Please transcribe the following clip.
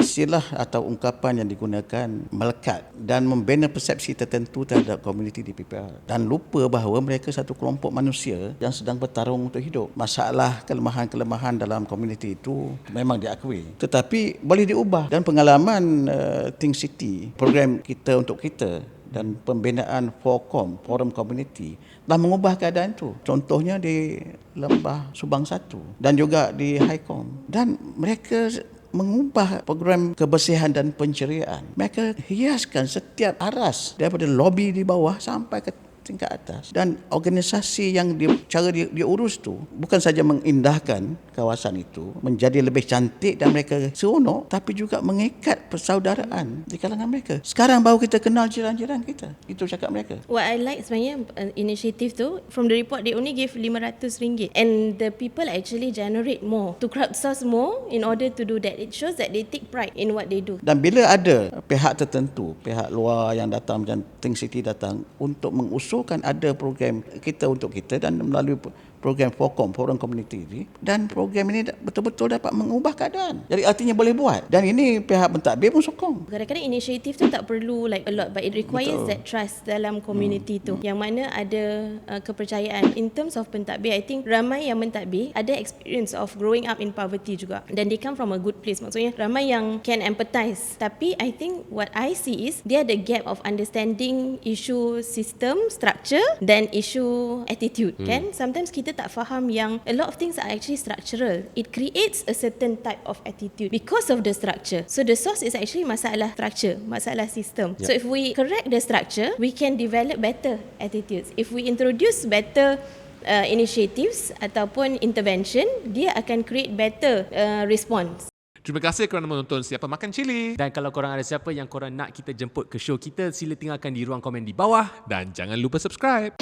istilah atau ungkapan yang digunakan melekat dan membina persepsi tertentu terhadap komuniti di PPR dan lupa bahawa mereka satu kelompok manusia yang sedang bertarung untuk hidup. Masalah kelemahan-kelemahan dalam komuniti itu memang diakui, tetapi boleh diubah. Dan pengalaman Think City, program kita untuk kita dan pembinaan Forum Community telah mengubah keadaan itu. Contohnya di Lembah Subang 1 dan juga di Highcom. Dan mereka mengubah program kebersihan dan penceriaan. Mereka hiaskan setiap aras daripada lobi di bawah sampai ke tingkat atas. Dan organisasi yang cara dia urus tu bukan saja mengindahkan kawasan itu menjadi lebih cantik dan mereka seronok, tapi juga mengikat persaudaraan di kalangan mereka. Sekarang baru kita kenal jiran-jiran kita. Itu cakap mereka. What I like sebenarnya initiative tu, from the report they only give RM500 and the people actually generate more to crowdsource more in order to do that. It shows that they take pride in what they do. Dan bila ada pihak tertentu, pihak luar yang datang macam Think City datang untuk mengusulkan ada program kita untuk kita dan melalui program Forum Community ini, dan program ini betul-betul dapat mengubah keadaan. Jadi artinya boleh buat. Dan ini pihak pentadbir pun sokong. Kadang-kadang inisiatif tu tak perlu like a lot, but it requires that trust dalam community tu, yang mana ada kepercayaan. In terms of pentadbir, I think ramai yang mentadbir ada experience of growing up in poverty juga, dan they come from a good place. Maksudnya ramai yang can empathize. Tapi I think what I see is dia ada gap of understanding isu system, structure dan isu attitude. Kan sometimes kita tak faham yang a lot of things are actually structural. It creates a certain type of attitude because of the structure. So the source is actually masalah structure, masalah sistem. So if we correct the structure, we can develop better attitudes. If we introduce better initiatives ataupun intervention, dia akan create better response. Terima kasih kerana menonton Siapa Makan Cili. Dan kalau korang ada siapa yang korang nak kita jemput ke show kita, sila tinggalkan di ruang komen di bawah. Dan jangan lupa subscribe.